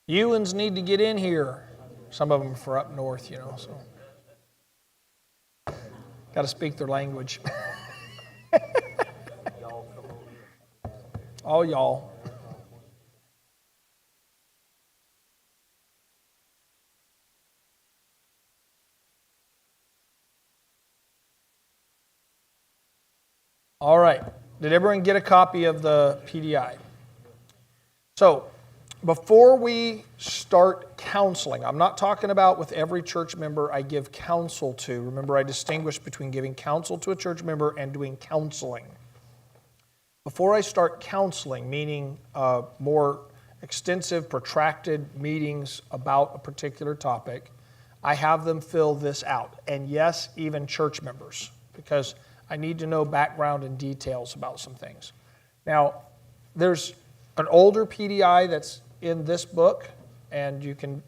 Ewans need to get in here. Some of them are for up north, so. Got to speak their language. All y'all. All right. Did everyone get a copy of the PDI? So, before we start counseling, I'm not talking about with every church member I give counsel to. Remember, I distinguish between giving counsel to a church member and doing counseling. Before I start counseling, meaning more extensive, protracted meetings about a particular topic, I have them fill this out. And yes, even church members, because I need to know background and details about some things. Now, there's an older PDI that's in this book, and you can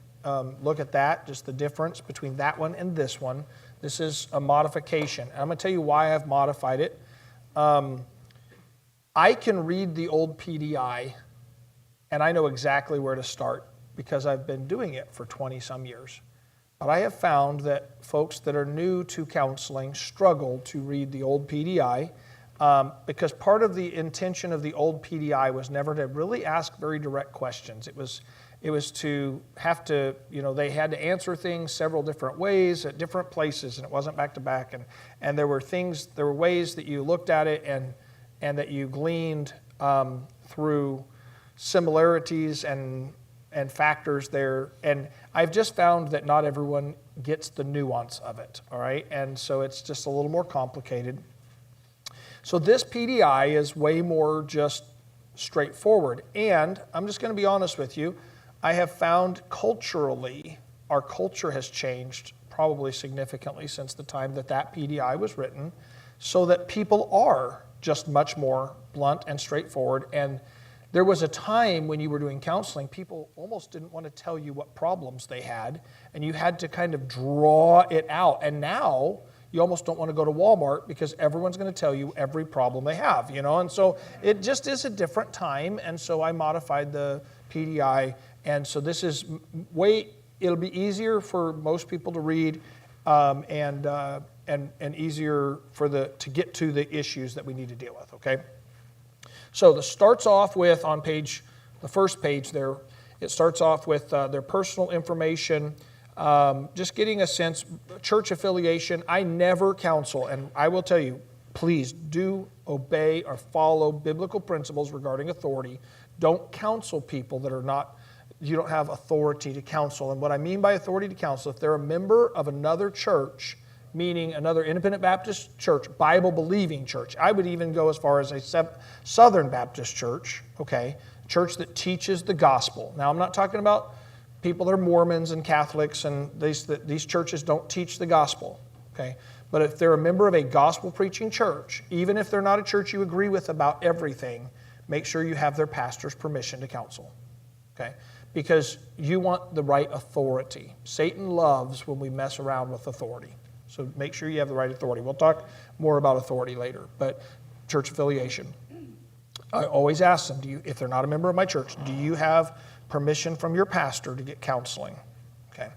look at that, just the difference between that one and this one. This is a modification. And I'm going to tell you why I've modified it. I can read the old PDI, and I know exactly where to start because I've been doing it for 20-some years. But I have found that folks that are new to counseling struggle to read the old PDI because part of the intention of the old PDI was never to really ask very direct questions. It was to have to, they had to answer things several different ways at different places, and it wasn't back to back. And there were ways that you looked at it and that you gleaned through similarities and factors there. And I've just found that not everyone gets the nuance of it, all right? And so it's just a little more complicated. So this PDI is way more just straightforward. And I'm just going to be honest with you, I have found culturally, our culture has changed probably significantly since the time that PDI was written, so that people are just much more blunt and straightforward. And there was a time when you were doing counseling, people almost didn't want to tell you what problems they had, and you had to kind of draw it out. And now you almost don't want to go to Walmart because everyone's going to tell you every problem they have, And so it just is a different time, and so I modified the PDI. And so this is it'll be easier for most people to read, and easier to get to the issues that we need to deal with, okay? So this starts off with, on the first page there, it starts off with their personal information, just getting a sense, church affiliation. I never counsel, and I will tell you, please do obey or follow biblical principles regarding authority. Don't counsel people that you don't have authority to counsel. And what I mean by authority to counsel, if they're a member of another church, meaning another independent Baptist church, Bible-believing church. I would even go as far as a Southern Baptist church, okay, church that teaches the gospel. Now, I'm not talking about people that are Mormons and Catholics, and these churches don't teach the gospel, okay? But if they're a member of a gospel-preaching church, even if they're not a church you agree with about everything, make sure you have their pastor's permission to counsel, okay? Because you want the right authority. Satan loves when we mess around with authority. So make sure you have the right authority. We'll talk more about authority later, but church affiliation. I always ask them, if they're not a member of my church, do you have permission from your pastor to get counseling? Okay.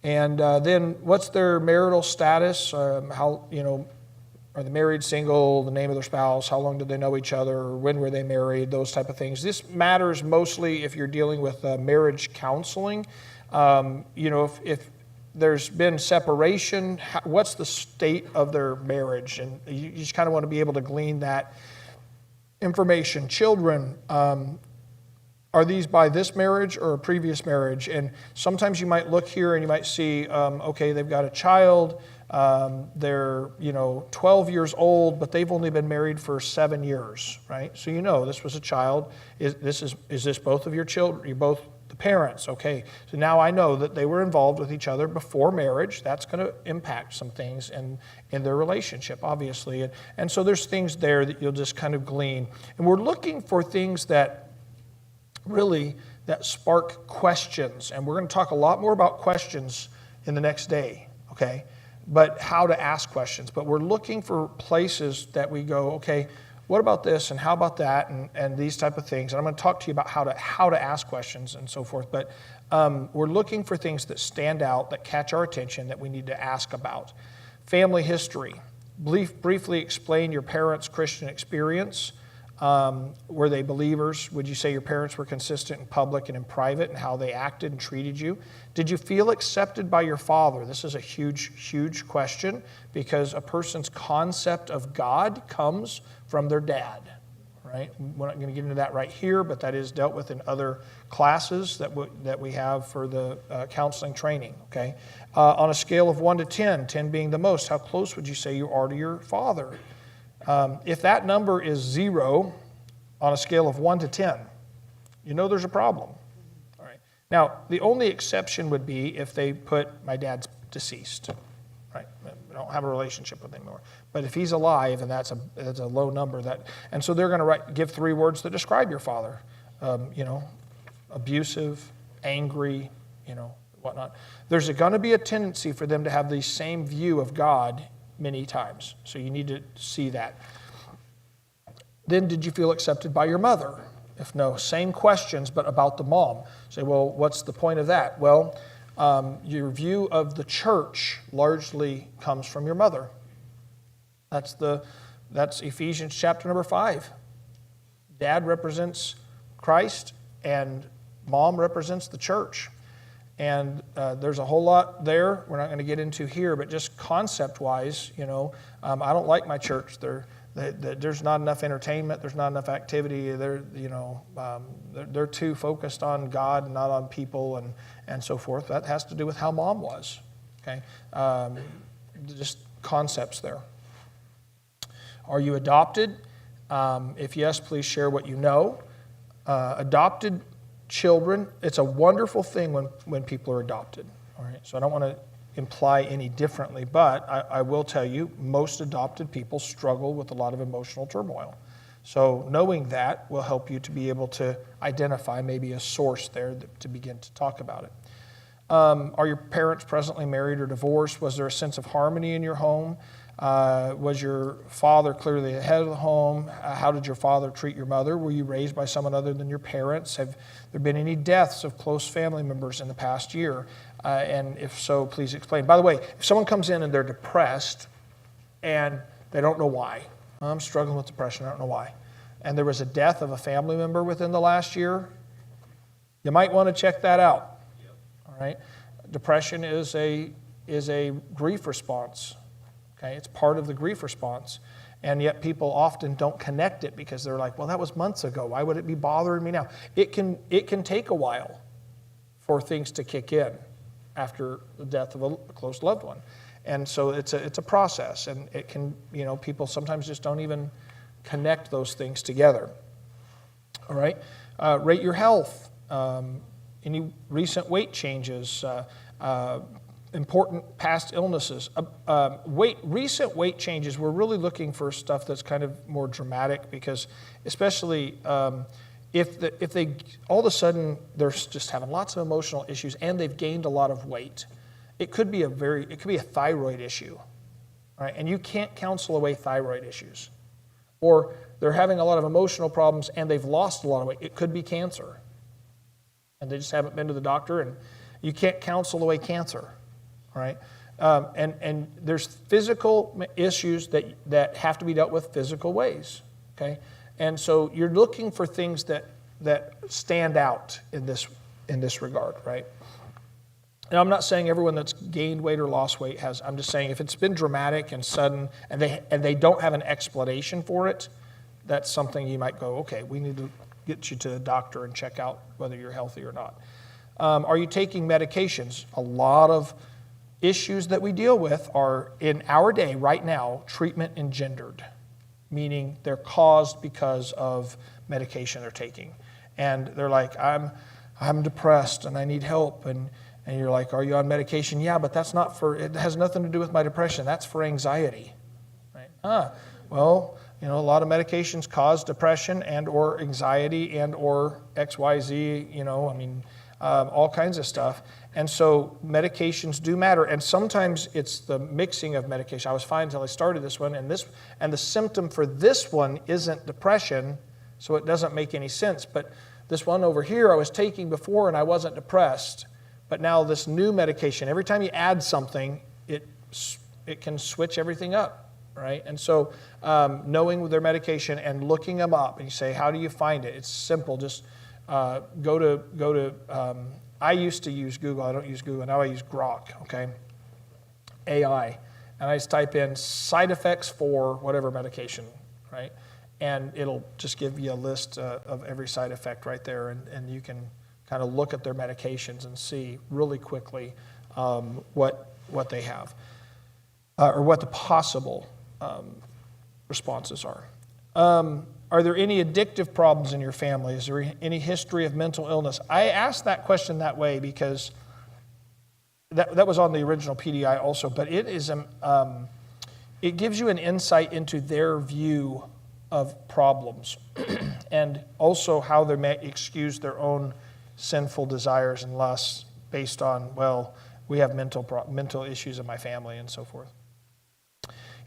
And then what's their marital status? Are they married, single, the name of their spouse, how long did they know each other, when were they married, those type of things. This matters mostly if you're dealing with marriage counseling. If there's been separation, what's the state of their marriage? And you just kind of want to be able to glean that information. Children, are these by this marriage or a previous marriage? And sometimes you might look here and you might see, they've got a child, they're 12 years old, but they've only been married for 7 years, right? So this was a child. Is this both of your children? You're both the parents, okay. So now I know that they were involved with each other before marriage. That's going to impact some things in their relationship, obviously. And so there's things there that you'll just kind of glean. And we're looking for things that spark questions. And we're going to talk a lot more about questions in the next day, okay. But how to ask questions. But we're looking for places that we go, okay, what about this and how about that and these type of things. And I'm going to talk to you about how to ask questions and so forth. But we're looking for things that stand out, that catch our attention, that we need to ask about. Family history. Briefly explain your parents' Christian experience. Were they believers? Would you say your parents were consistent in public and in private and how they acted and treated you? Did you feel accepted by your father? This is a huge, huge question because a person's concept of God comes from their dad, right? We're not going to get into that right here, but that is dealt with in other classes that we have for the counseling training, okay? On a scale of 1 to 10, 10 being the most, how close would you say you are to your father? If that number is 0 on a scale of 1 to 10, you know there's a problem. All right. Now, the only exception would be if they put my dad's deceased. Right? We don't have a relationship with him anymore. But if he's alive, and that's a low number, and so they're going to give 3 words that describe your father. Abusive, angry, whatnot. There's going to be a tendency for them to have the same view of God many times. So you need to see that. Then did you feel accepted by your mother? If no, same questions, but about the mom. Say, well, what's the point of that? Well, your view of the church largely comes from your mother. That's Ephesians chapter number 5. Dad represents Christ and mom represents the church. And there's a whole lot there we're not going to get into here, but just concept-wise, I don't like my church. There's not enough entertainment. There's not enough activity. They're too focused on God and not on people and so forth. That has to do with how mom was. Okay, just concepts there. Are you adopted? If yes, please share what you know. Adopted children, it's a wonderful thing when people are adopted. All right, so I don't want to imply any differently, but I will tell you, most adopted people struggle with a lot of emotional turmoil. So knowing that will help you to be able to identify maybe a source there to begin to talk about it. Are your parents presently married or divorced? Was there a sense of harmony in your home? Was your father clearly the head of the home? How did your father treat your mother? Were you raised by someone other than your parents? Have there been any deaths of close family members in the past year? And if so, please explain. By the way, if someone comes in and they're depressed and they don't know why, I'm struggling with depression, I don't know why, and there was a death of a family member within the last year, you might want to check that out. Yep. All right? Depression is a grief response. Okay, it's part of the grief response. And yet people often don't connect it because they're like, well, that was months ago. Why would it be bothering me now? It can take a while for things to kick in after the death of a close loved one. And so it's a process, and it can, people sometimes just don't even connect those things together. All right? Rate your health. Any recent weight changes, important past illnesses. Recent weight changes, we're really looking for stuff that's kind of more dramatic because especially if they all of a sudden they're just having lots of emotional issues and they've gained a lot of weight, it could be a thyroid issue, right? And you can't counsel away thyroid issues. Or they're having a lot of emotional problems and they've lost a lot of weight. It could be cancer. And they just haven't been to the doctor, and you can't counsel away cancer. All right, and there's physical issues that have to be dealt with physical ways. Okay, and so you're looking for things that stand out in this regard, right? And I'm not saying everyone that's gained weight or lost weight has. I'm just saying if it's been dramatic and sudden, and they don't have an explanation for it, that's something you might go, okay, we need to get you to the doctor and check out whether you're healthy or not. Are you taking medications? A lot of issues that we deal with are, in our day, right now, treatment engendered, meaning they're caused because of medication they're taking. And they're like, I'm depressed and I need help. And you're like, are you on medication? Yeah, but it has nothing to do with my depression. That's for anxiety. Right? Well, a lot of medications cause depression and or anxiety and or XYZ, all kinds of stuff. And so medications do matter. And sometimes it's the mixing of medication. I was fine until I started this one, and the symptom for this one isn't depression, so it doesn't make any sense. But this one over here I was taking before and I wasn't depressed. But now this new medication, every time you add something, it can switch everything up, right? And so knowing their medication and looking them up, and you say, how do you find it? It's simple. Just go to I used to use Google. I don't use Google. Now I use Grok, okay? AI. And I just type in side effects for whatever medication, right? And it'll just give you a list of every side effect right there, and you can kind of look at their medications and see really quickly what they have, or what the possible responses are. Are there any addictive problems in your family? Is there any history of mental illness? I asked that question that way because that was on the original PDI also, but it gives you an insight into their view of problems and also how they may excuse their own sinful desires and lusts based on, well, we have mental issues in my family and so forth.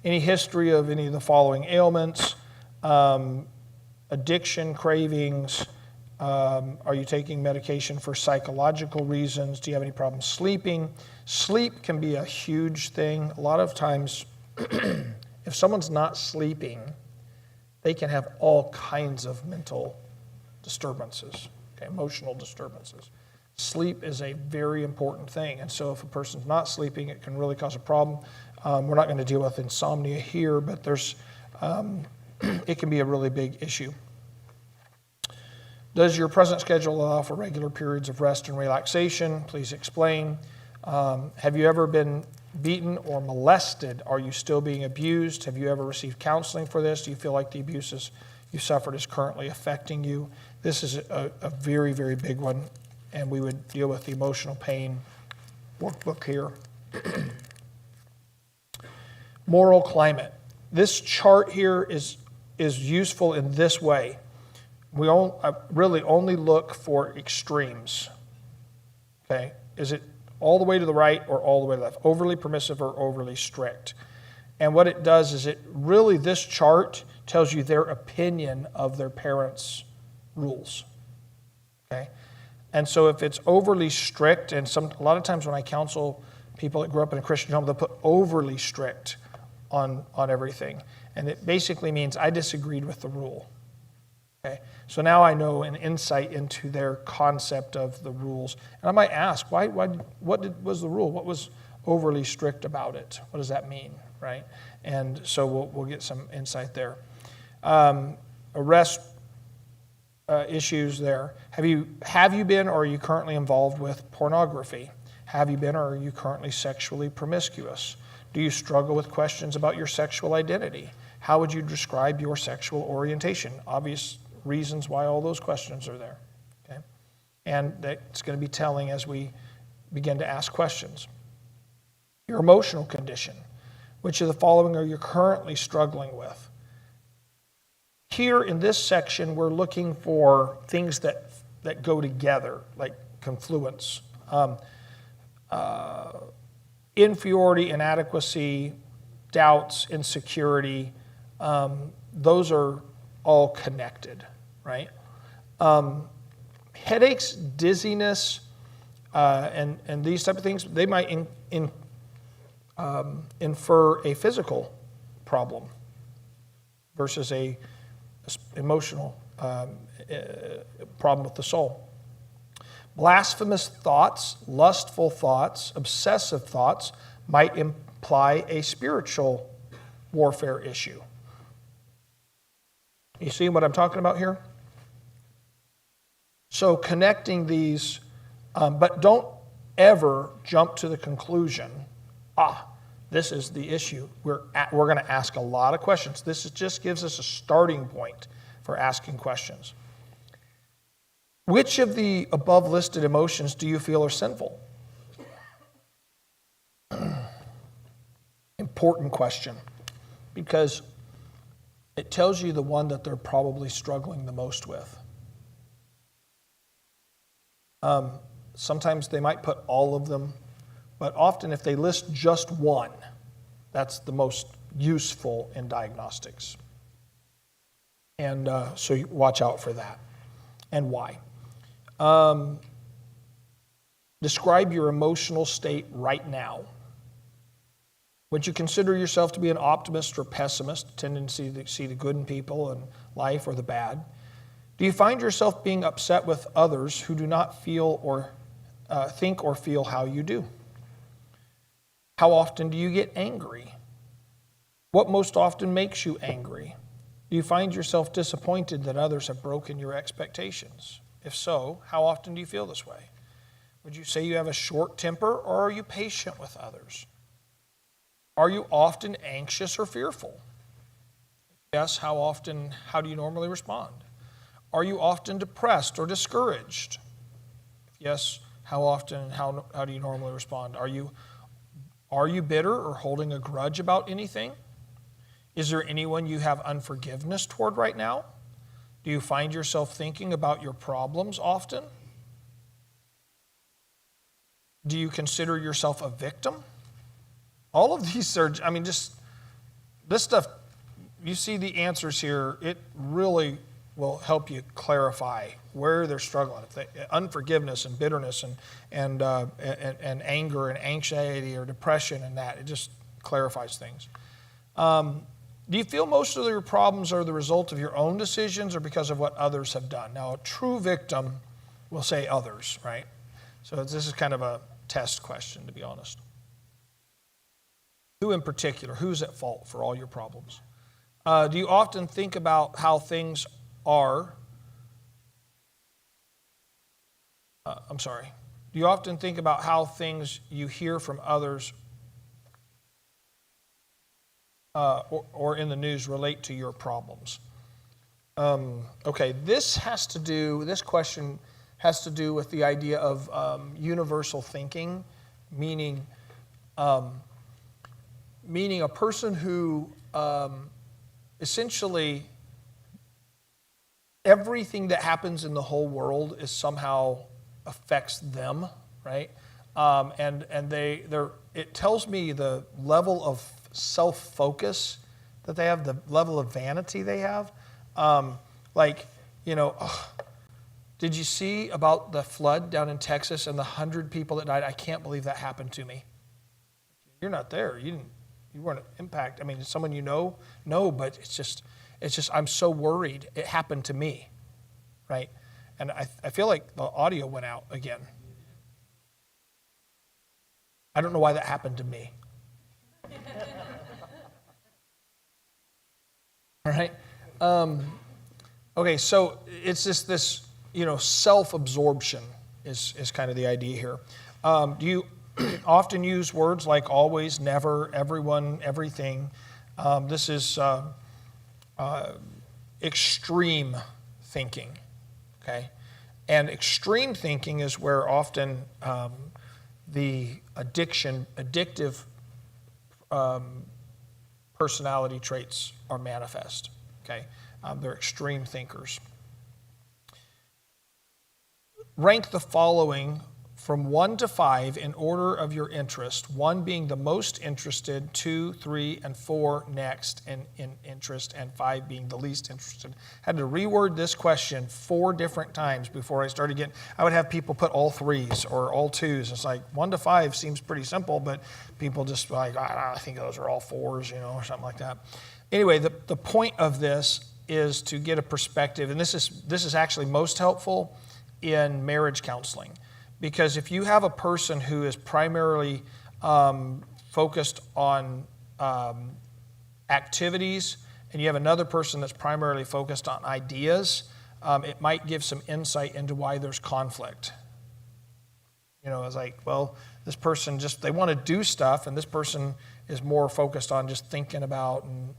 Any history of any of the following ailments? Addiction, cravings. Are you taking medication for psychological reasons? Do you have any problems sleeping? Sleep can be a huge thing. A lot of times, if someone's not sleeping, they can have all kinds of mental disturbances, okay, emotional disturbances. Sleep is a very important thing, and so if a person's not sleeping, it can really cause a problem. We're not going to deal with insomnia here, but it can be a really big issue. Does your present schedule allow for regular periods of rest and relaxation? Please explain. Have you ever been beaten or molested? Are you still being abused? Have you ever received counseling for this? Do you feel like the abuse you suffered is currently affecting you? This is a very, very big one, and we would deal with the emotional pain workbook here. Moral climate. This chart here is useful in this way. We really only look for extremes. Okay? Is it all the way to the right or all the way to the left? Overly permissive or overly strict? And what it does is this chart tells you their opinion of their parents' rules. Okay? And so if it's overly strict, and a lot of times when I counsel people that grew up in a Christian home, they'll put overly strict on everything. And it basically means I disagreed with the rule. Okay? So now I know an insight into their concept of the rules. And I might ask, what was the rule? What was overly strict about it? What does that mean, right? And so we'll get some insight there. Arrest issues there. Have you been or are you currently involved with pornography? Have you been or are you currently sexually promiscuous? Do you struggle with questions about your sexual identity? How would you describe your sexual orientation? Obvious reasons why all those questions are there. Okay? And that's going to be telling as we begin to ask questions. Your emotional condition. Which of the following are you currently struggling with? Here in this section, we're looking for things that go together, like confluence. Inferiority, inadequacy, doubts, insecurity, those are all connected, right? Headaches, dizziness, and these type of things, they might infer a physical problem versus a emotional problem with the soul. Blasphemous thoughts, lustful thoughts, obsessive thoughts might imply a spiritual warfare issue. You see what I'm talking about here? So connecting these, but don't ever jump to the conclusion, this is the issue. We're going to ask a lot of questions. This just gives us a starting point for asking questions. Which of the above listed emotions do you feel are sinful? Important question, because it tells you the one that they're probably struggling the most with. Sometimes they might put all of them, but often if they list just one, that's the most useful in diagnostics. And so you watch out for that. And why? Describe your emotional state right now. Would you consider yourself to be an optimist or pessimist, tendency to see the good in people and life or the bad? Do you find yourself being upset with others who do not feel or think or feel how you do? How often do you get angry? What most often makes you angry? Do you find yourself disappointed that others have broken your expectations? If so, how often do you feel this way? Would you say you have a short temper, or are you patient with others? Are you often anxious or fearful? Yes, how often, how do you normally respond? Are you often depressed or discouraged? If yes, how often and how do you normally respond? Are you bitter or holding a grudge about anything? Is there anyone you have unforgiveness toward right now? Do you find yourself thinking about your problems often? Do you consider yourself a victim? All of these are, just this stuff, you see the answers here, it really will help you clarify where they're struggling. Unforgiveness and bitterness and anger and anxiety or depression and that, it just clarifies things. Do you feel most of your problems are the result of your own decisions or because of what others have done? Now, a true victim will say others, right? So this is kind of a test question, to be honest. Who in particular? Who's at fault for all your problems? Do you often think about how things are? Do you often think about how things you hear from others or in the news relate to your problems? This question has to do with the idea of universal thinking, meaning a person who essentially everything that happens in the whole world is somehow affects them, right? It tells me the level of self-focus that they have, the level of vanity they have. Did you see about the flood down in Texas and the 100 people that died? I can't believe that happened to me. You're not there. You weren't impacted. Someone you know? No, but it's just, I'm so worried. It happened to me, right? And I feel like the audio went out again. I don't know why that happened to me. All right? Okay, so it's just this, self-absorption is kind of the idea here. Do you often use words like always, never, everyone, everything? This is extreme thinking, okay? And extreme thinking is where often the addictive personality traits are manifest, okay? They're extreme thinkers. Rank the following from 1 to 5 in order of your interest, 1 being the most interested, 2, 3, and 4 next in interest, and 5 being the least interested. I had to reword this question 4 different times before I started getting, I would have people put all 3s or all 2s. It's like 1 to 5 seems pretty simple, but people just like, I think those are all 4s, or something like that. Anyway, the point of this is to get a perspective, and this is actually most helpful in marriage counseling. Because if you have a person who is primarily focused on activities and you have another person that's primarily focused on ideas, it might give some insight into why there's conflict. It's like, well, this person they want to do stuff, and this person is more focused on just thinking about and,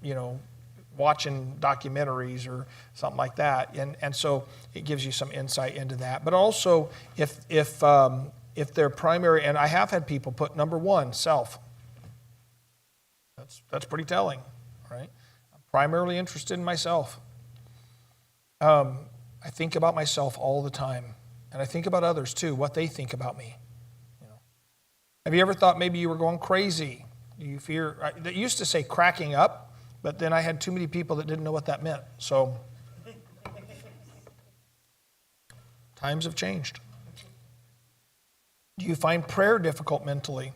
watching documentaries or something like that, and so it gives you some insight into that. But also, if their primary, and I have had people put number 1, self. That's pretty telling, right? I'm primarily interested in myself. I think about myself all the time. And I think about others too, what they think about me. Have you ever thought maybe you were going crazy? Do you fear? They used to say cracking up, but then I had too many people that didn't know what that meant. So times have changed. Do you find prayer difficult mentally?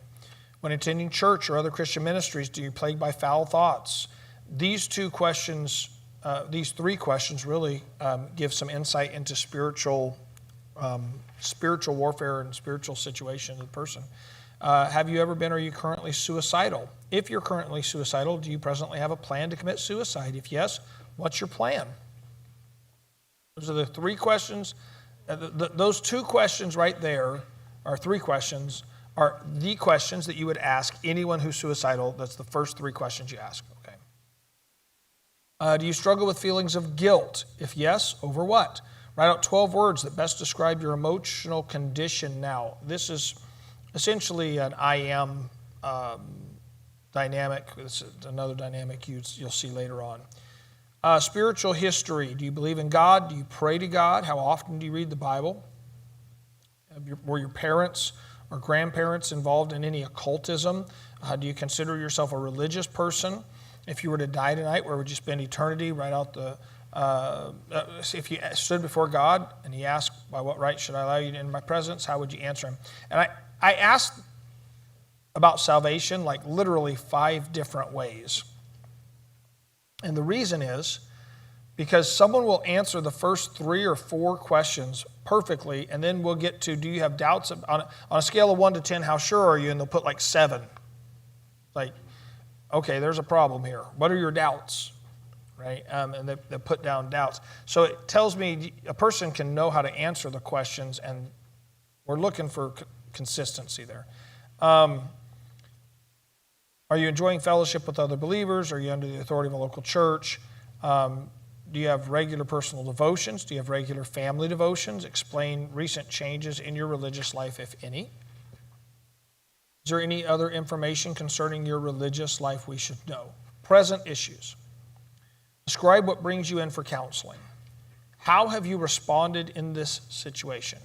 When attending church or other Christian ministries, do you plagued by foul thoughts? These three questions really give some insight into spiritual warfare and spiritual situation of the person. Have you ever been or are you currently suicidal? If you're currently suicidal, do you presently have a plan to commit suicide? If yes, what's your plan? Those are the three questions. Those two questions right there are three questions, are the questions that you would ask anyone who's suicidal. That's the first three questions you ask. Okay. Do you struggle with feelings of guilt? If yes, over what? Write out 12 words that best describe your emotional condition now. This is essentially an I am dynamic. This is another dynamic you'll see later on. Spiritual history. Do you believe in God? Do you pray to God? How often do you read the Bible? Were your parents or grandparents involved in any occultism? Do you consider yourself a religious person? If you were to die tonight, where would you spend eternity? Write out the... if you stood before God and He asked, by what right should I allow you in my presence? How would you answer Him? And I asked about salvation like literally 5 different ways. And the reason is because someone will answer the first 3 or 4 questions perfectly, and then we'll get to, do you have doubts? On a scale of 1 to 10, how sure are you? And they'll put like 7. Like, okay, there's a problem here. What are your doubts? Right? And they put down doubts. So it tells me a person can know how to answer the questions, and we're looking for consistency there. Are you enjoying fellowship with other believers? Are you under the authority of a local church? Do you have regular personal devotions? Do you have regular family devotions? Explain recent changes in your religious life, if any. Is there any other information concerning your religious life we should know? Present issues. Describe what brings you in for counseling. How have you responded in this situation?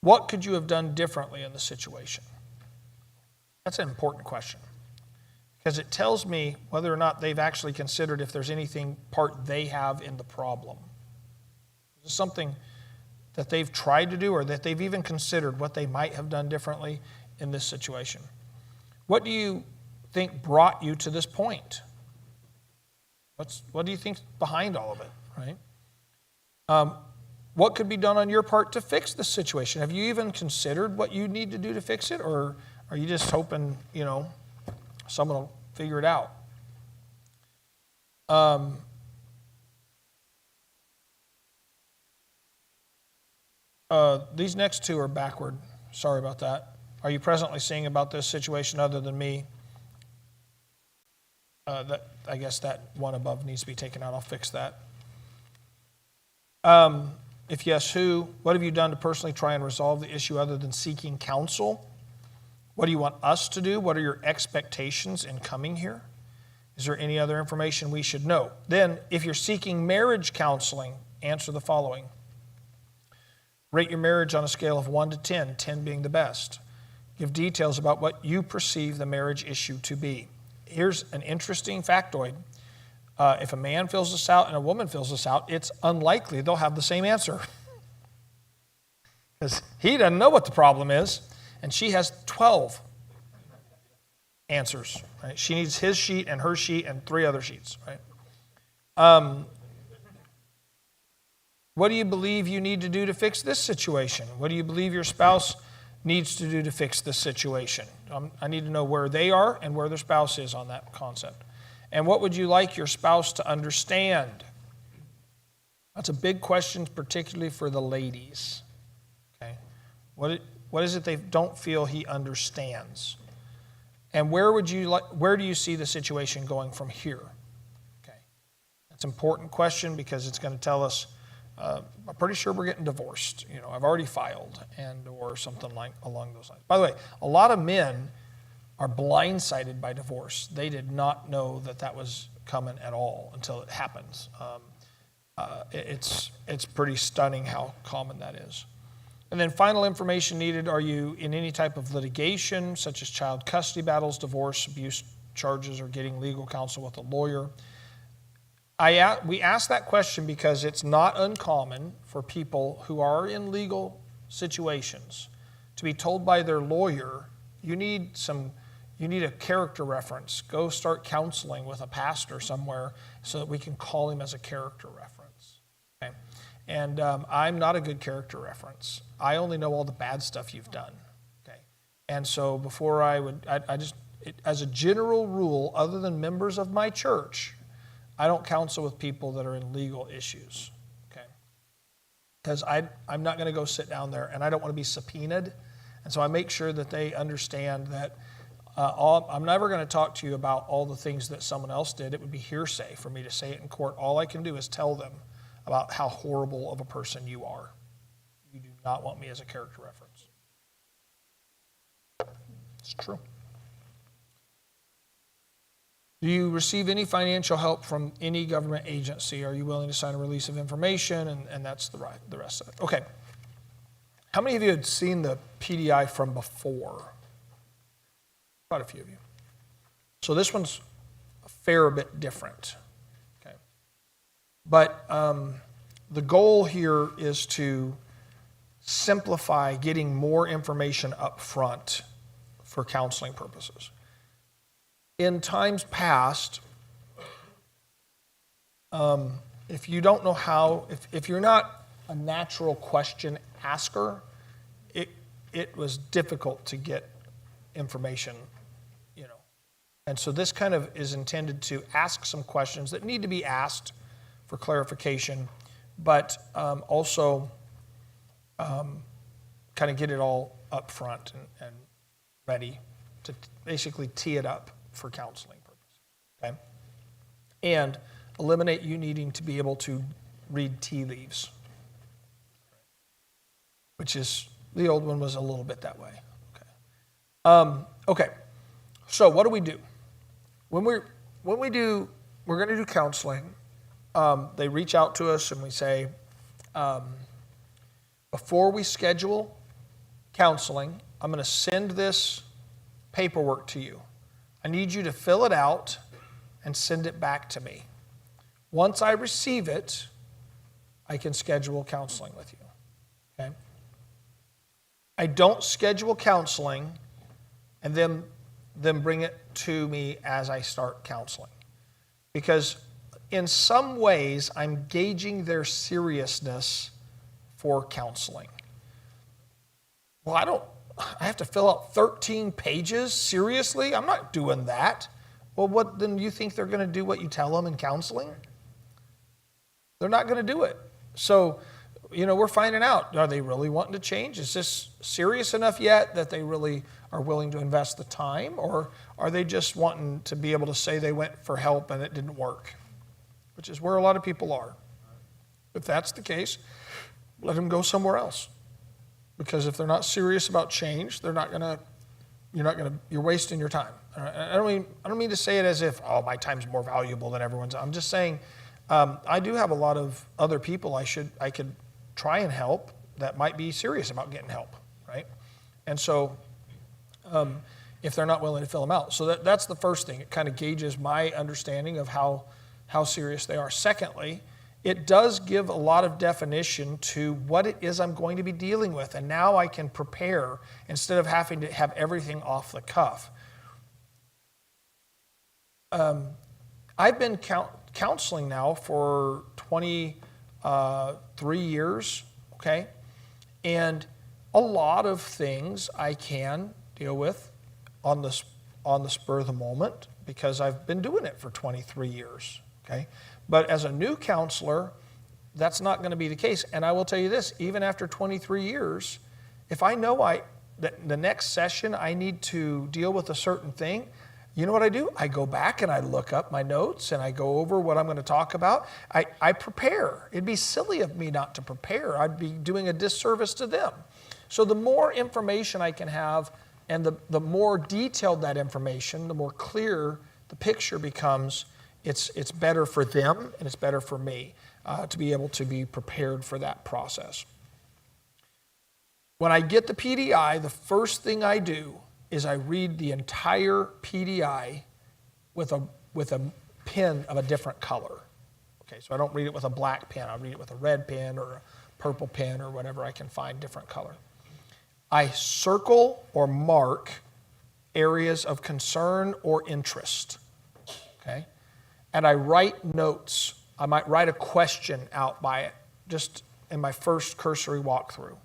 What could you have done differently in the situation? That's an important question, because it tells me whether or not they've actually considered if there's anything part they have in the problem. Is this something that they've tried to do, or that they've even considered what they might have done differently in this situation? What do you think brought you to this point? What do you think's behind all of it, right? What could be done on your part to fix the situation? Have you even considered what you need to do to fix it, or are you just hoping, someone will figure it out? These next 2 are backward. Sorry about that. Are you presently seeing about this situation other than me? I guess that one above needs to be taken out. I'll fix that. If yes, who? What have you done to personally try and resolve the issue other than seeking counsel? What do you want us to do? What are your expectations in coming here? Is there any other information we should know? Then, if you're seeking marriage counseling, answer the following. Rate your marriage on a scale of 1 to 10, 10 being the best. Give details about what you perceive the marriage issue to be. Here's an interesting factoid. If a man fills this out and a woman fills this out, it's unlikely they'll have the same answer. Because he doesn't know what the problem is, and she has 12 answers. Right? She needs his sheet and her sheet and 3 other sheets. Right? What do you believe you need to do to fix this situation? What do you believe your spouse needs to do to fix this situation? I need to know where they are and where their spouse is on that concept. And what would you like your spouse to understand? That's a big question, particularly for the ladies. Okay, what is it they don't feel he understands? And where do you see the situation going from here? Okay, that's an important question because it's going to tell us. I'm pretty sure we're getting divorced. I've already filed, or something along those lines. By the way, a lot of men are blindsided by divorce. They did not know that was coming at all until it happens. It's pretty stunning how common that is. And then final information needed, are you in any type of litigation, such as child custody battles, divorce, abuse charges, or getting legal counsel with a lawyer? We ask that question because it's not uncommon for people who are in legal situations to be told by their lawyer, you need a character reference. Go start counseling with a pastor somewhere so that we can call him as a character reference. Okay? And I'm not a good character reference. I only know all the bad stuff you've done. Okay? And so before as a general rule, other than members of my church, I don't counsel with people that are in legal issues. Okay? Because I'm not going to go sit down there, and I don't want to be subpoenaed. And so I make sure that they understand that I'm never going to talk to you about all the things that someone else did. It would be hearsay for me to say it in court. All I can do is tell them about how horrible of a person you are. You do not want me as a character reference. It's true. Do you receive any financial help from any government agency? Are you willing to sign a release of information? And that's the rest of it. Okay. How many of you had seen the PDI from before? Quite a few of you. So this one's a fair bit different. Okay. But the goal here is to simplify getting more information up front for counseling purposes. In times past, if you don't know how, if you're not a natural question asker, it was difficult to get information, And so this kind of is intended to ask some questions that need to be asked for clarification, but also kind of get it all up front and ready to basically tee it up for counseling purposes, okay? And eliminate you needing to be able to read tea leaves, which is, the old one was a little bit that way, okay? Okay, so what do we do? When we're going to do counseling, they reach out to us and we say, before we schedule counseling, I'm going to send this paperwork to you. I need you to fill it out and send it back to me. Once I receive it, I can schedule counseling with you. Okay? I don't schedule counseling and then bring it to me as I start counseling. Because in some ways, I'm gauging their seriousness for counseling. Well, I have to fill out 13 pages? Seriously? I'm not doing that. Well, what then you think they're going to do what you tell them in counseling? They're not going to do it. So, we're finding out, are they really wanting to change? Is this serious enough yet that they really are willing to invest the time? Or are they just wanting to be able to say they went for help and it didn't work? Which is where a lot of people are. If that's the case, let them go somewhere else. Because if they're not serious about change, you're wasting your time. I don't mean to say it as if, my time's more valuable than everyone's. I'm just saying, I do have a lot of other people I could try and help that might be serious about getting help, right? And so, if they're not willing to fill them out. So that's the first thing. It kind of gauges my understanding of how serious they are. Secondly, it does give a lot of definition to what it is I'm going to be dealing with. And now I can prepare instead of having to have everything off the cuff. I've been counseling now for 23 years, okay? And a lot of things I can deal with on the spur of the moment because I've been doing it for 23 years, okay? But as a new counselor, that's not going to be the case. And I will tell you this, even after 23 years, if I know that the next session I need to deal with a certain thing, you know what I do? I go back and I look up my notes and I go over what I'm going to talk about. I prepare. It'd be silly of me not to prepare. I'd be doing a disservice to them. So the more information I can have and the more detailed that information, the more clear the picture becomes, it's better for them and it's better for me. to be able to be prepared for that process. When I get the PDI, the first thing I do is I read the entire PDI with a pen of a different color. Okay, so I don't read it with a black pen. I read it with a red pen or a purple pen or whatever I can find different color. I circle or mark areas of concern or interest. Okay, and I write notes. I might write a question out by it just in my first cursory walkthrough.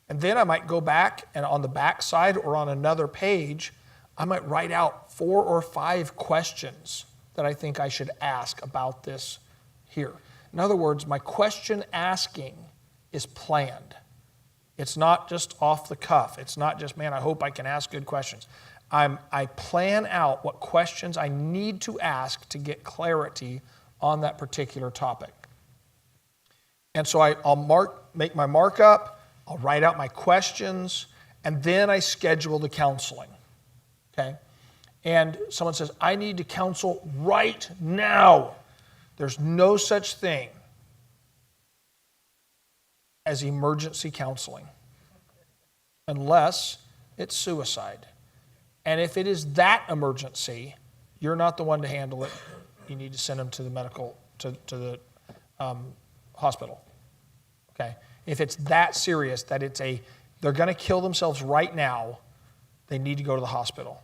And then I might go back and on the back side or on another page, I might write out 4 or 5 questions that I think I should ask about this here. In other words, my question asking is planned. It's not just off the cuff. It's not just, man, I hope I can ask good questions. I plan out what questions I need to ask to get clarity on that particular topic. And so I'll make my markup, I'll write out my questions, and then I schedule the counseling, okay? And someone says, I need to counsel right now. There's no such thing as emergency counseling unless it's suicide. And if it is that emergency, you're not the one to handle it. You need to send them to the hospital, okay? If it's that serious that they're going to kill themselves right now, they need to go to the hospital.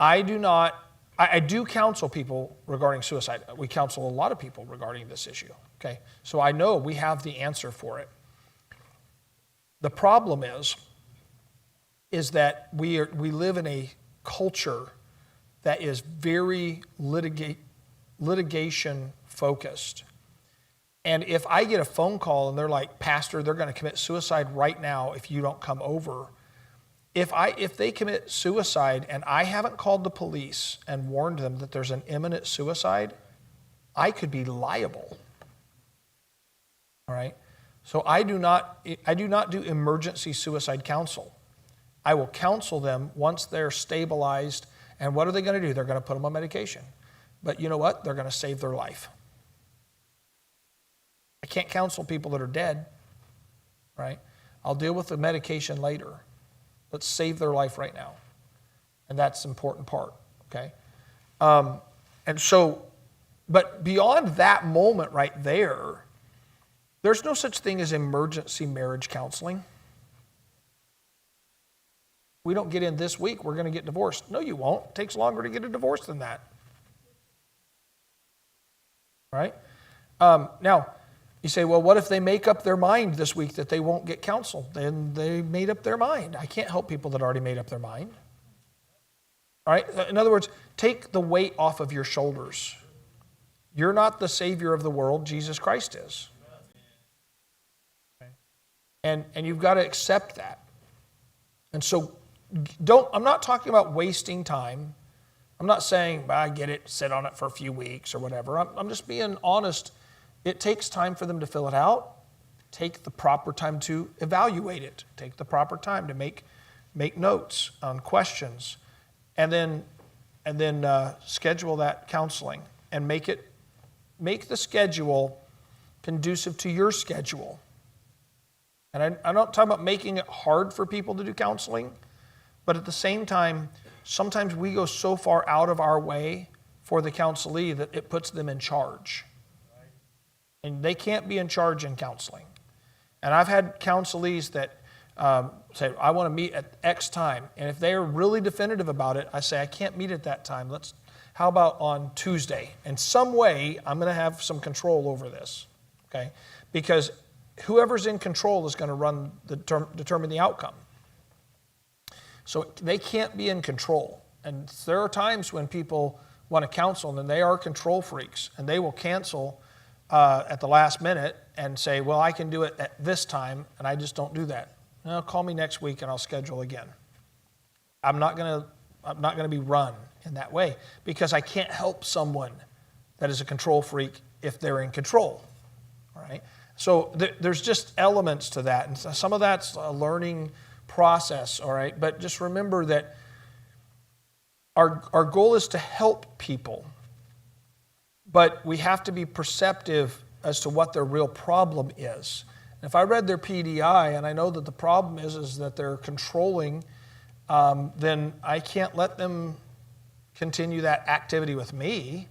I do counsel people regarding suicide. We counsel a lot of people regarding this issue, okay? So I know we have the answer for it. The problem is that we live in a culture that is very litigation focused. And if I get a phone call and they're like, Pastor, they're going to commit suicide right now if you don't come over. If they commit suicide and I haven't called the police and warned them that there's an imminent suicide, I could be liable. All right? So I do not do emergency suicide counsel. I will counsel them once they're stabilized. And what are they going to do? They're going to put them on medication. But you know what? They're going to save their life. I can't counsel people that are dead, right? I'll deal with the medication later. Let's save their life right now. And that's the important part, okay? And so, but beyond that moment right there, there's no such thing as emergency marriage counseling. We don't get in this week, we're going to get divorced. No, you won't. It takes longer to get a divorce than that. Right? Now, you say, well, what if they make up their mind this week that they won't get counsel? Then they made up their mind. I can't help people that already made up their mind. All right? In other words, take the weight off of your shoulders. You're not the Savior of the world. Jesus Christ is. And you've got to accept that. And so I'm not talking about wasting time. I'm not saying, I get it, sit on it for a few weeks or whatever. I'm just being honest. It takes time for them to fill it out. Take the proper time to evaluate it. Take the proper time to make notes on questions. And then schedule that counseling and make the schedule conducive to your schedule. And I'm not talking about making it hard for people to do counseling, but at the same time, sometimes we go so far out of our way for the counselee that it puts them in charge. And they can't be in charge in counseling. And I've had counselees that say, I want to meet at X time. And if they are really definitive about it, I say, I can't meet at that time. How about on Tuesday? In some way, I'm going to have some control over this, okay? Because whoever's in control is going to determine the outcome. So they can't be in control. And there are times when people want to counsel, and they are control freaks, and they will cancel at the last minute and say, well, I can do it at this time, and I just don't do that. No, call me next week and I'll schedule again. I'm not going to be run in that way because I can't help someone that is a control freak if they're in control. All right? So there's just elements to that, and some of that's a learning process, all right? But just remember that our goal is to help people, but we have to be perceptive as to what their real problem is. And if I read their PDI and I know that the problem is that they're controlling, then I can't let them continue that activity with me.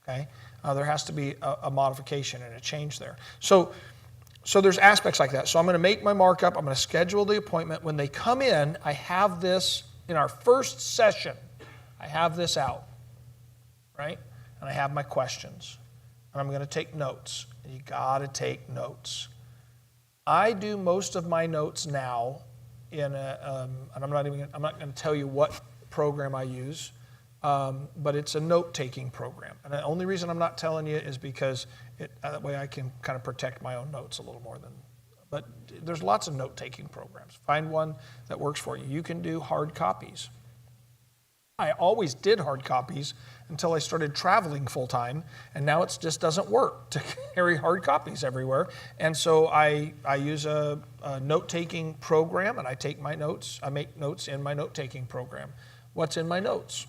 Okay, there has to be a modification and a change there. So there's aspects like that. So I'm going to make my markup. I'm going to schedule the appointment. When they come in, I have this in our first session. I have this out, right? And I have my questions. And I'm going to take notes. And you got to take notes. I do most of my notes now in a, and I'm not going to tell you what program I use. But it's a note-taking program. And the only reason I'm not telling you is because that way I can kind of protect my own notes a little more than, but there's lots of note-taking programs. Find one that works for you. You can do hard copies. I always did hard copies until I started traveling full-time, and now it just doesn't work to carry hard copies everywhere. And so I use a note-taking program, and I take my notes. I make notes in my note-taking program. What's in my notes?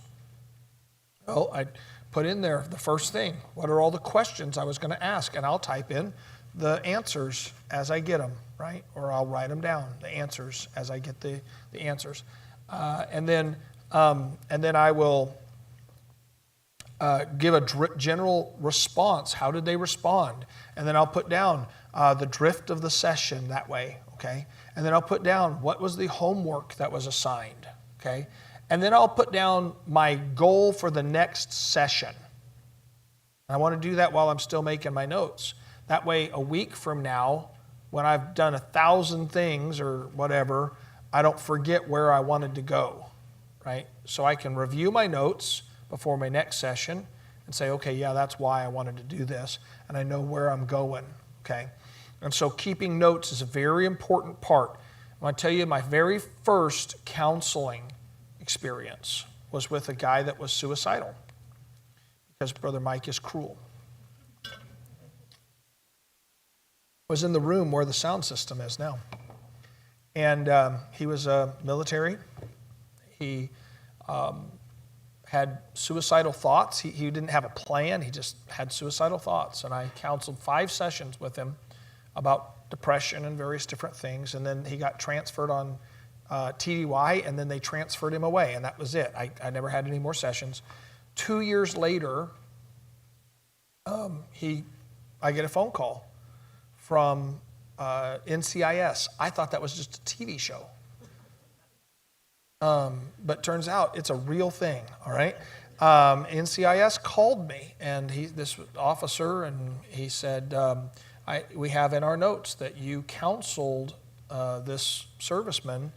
Well, I put in there the first thing. What are all the questions I was going to ask? And I'll type in the answers as I get them, right? Or I'll write them down, the answers as I get the answers. And then I will give a general response. How did they respond? And then I'll put down the drift of the session that way, okay? And then I'll put down what was the homework that was assigned, okay? And then I'll put down my goal for the next session. I want to do that while I'm still making my notes. That way, a week from now, when I've done 1,000 things or whatever, I don't forget where I wanted to go, right? So I can review my notes before my next session and say, okay, yeah, that's why I wanted to do this, and I know where I'm going, okay? And so keeping notes is a very important part. I want to tell you, my very first counseling experience was with a guy that was suicidal because Brother Mike is cruel. I was in the room where the sound system is now. And he was military. He had suicidal thoughts. He didn't have a plan. He just had suicidal thoughts. And I counseled 5 sessions with him about depression and various different things. And then he got transferred on TDY, and then they transferred him away, and that was it. I never had any more sessions. 2 years later, I get a phone call from NCIS. I thought that was just a TV show. But turns out it's a real thing, all right? NCIS called me, and this officer, and he said, we have in our notes that you counseled this serviceman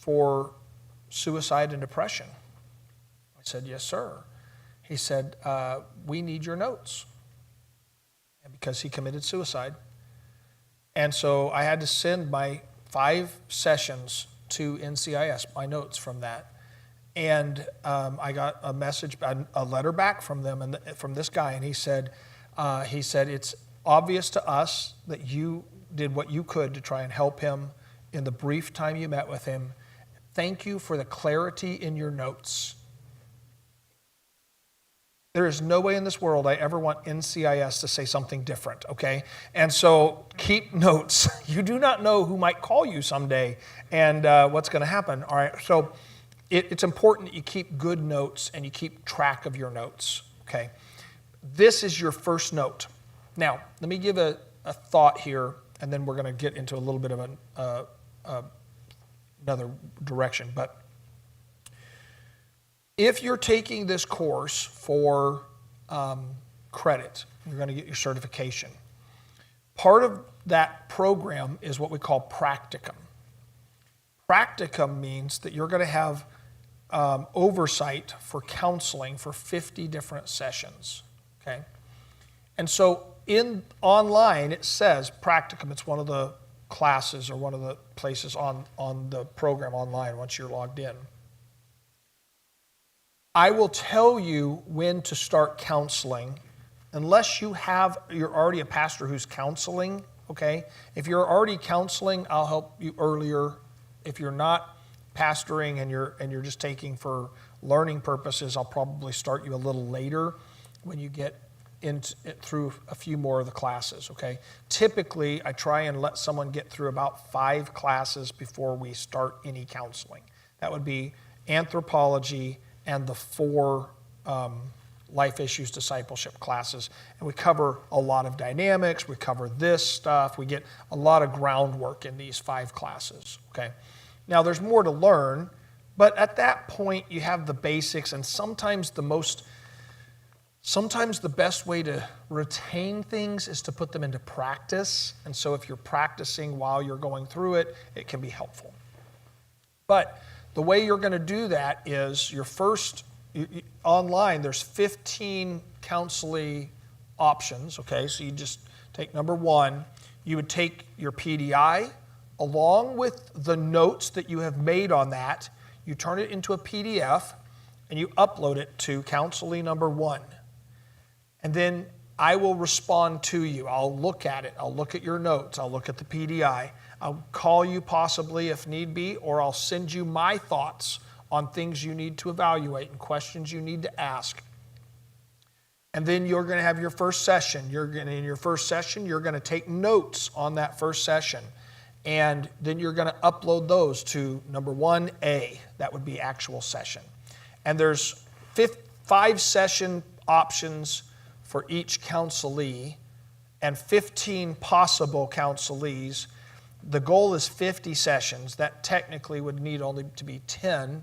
for suicide and depression. I said, yes, sir. He said, we need your notes. And because he committed suicide. And so I had to send my 5 sessions to NCIS, my notes from that. And I got a message, a letter back from them, and from this guy, and he said, it's obvious to us that you did what you could to try and help him in the brief time you met with him. Thank you for the clarity in your notes. There is no way in this world I ever want NCIS to say something different, okay? And so keep notes. You do not know who might call you someday and what's going to happen, all right? So it's important that you keep good notes and you keep track of your notes, okay? This is your first note. Now, let me give a thought here, and then we're going to get into a little bit of another direction. But if you're taking this course for credit, you're going to get your certification. Part of that program is what we call practicum. Practicum means that you're going to have oversight for counseling for 50 different sessions, okay? And so online it says practicum. It's one of the classes or one of the places on the program online once you're logged in. I will tell you when to start counseling unless you're already a pastor who's counseling, okay? If you're already counseling, I'll help you earlier. If you're not pastoring and you're just taking for learning purposes, I'll probably start you a little later when you get through a few more of the classes, okay? Typically, I try and let someone get through about 5 classes before we start any counseling. That would be anthropology and the 4 life issues discipleship classes. And we cover a lot of dynamics, we cover this stuff, we get a lot of groundwork in these 5 classes, okay? Now, there's more to learn, but at that point, you have the basics, and sometimes the best way to retain things is to put them into practice. And so if you're practicing while you're going through it, it can be helpful. But the way you're going to do that is online, there's 15 counseling options, okay? So you just take number 1. You would take your PDI along with the notes that you have made on that. You turn it into a PDF and you upload it to counseling number 1. And then I will respond to you. I'll look at it. I'll look at your notes. I'll look at the PDI. I'll call you possibly if need be, or I'll send you my thoughts on things you need to evaluate and questions you need to ask. And then you're going to have your first session. In your first session, you're going to take notes on that first session. And then you're going to upload those to number 1A. That would be actual session. And there's 5 session options for each counselee and 15 possible counselees. The goal is 50 sessions. That technically would need only to be 10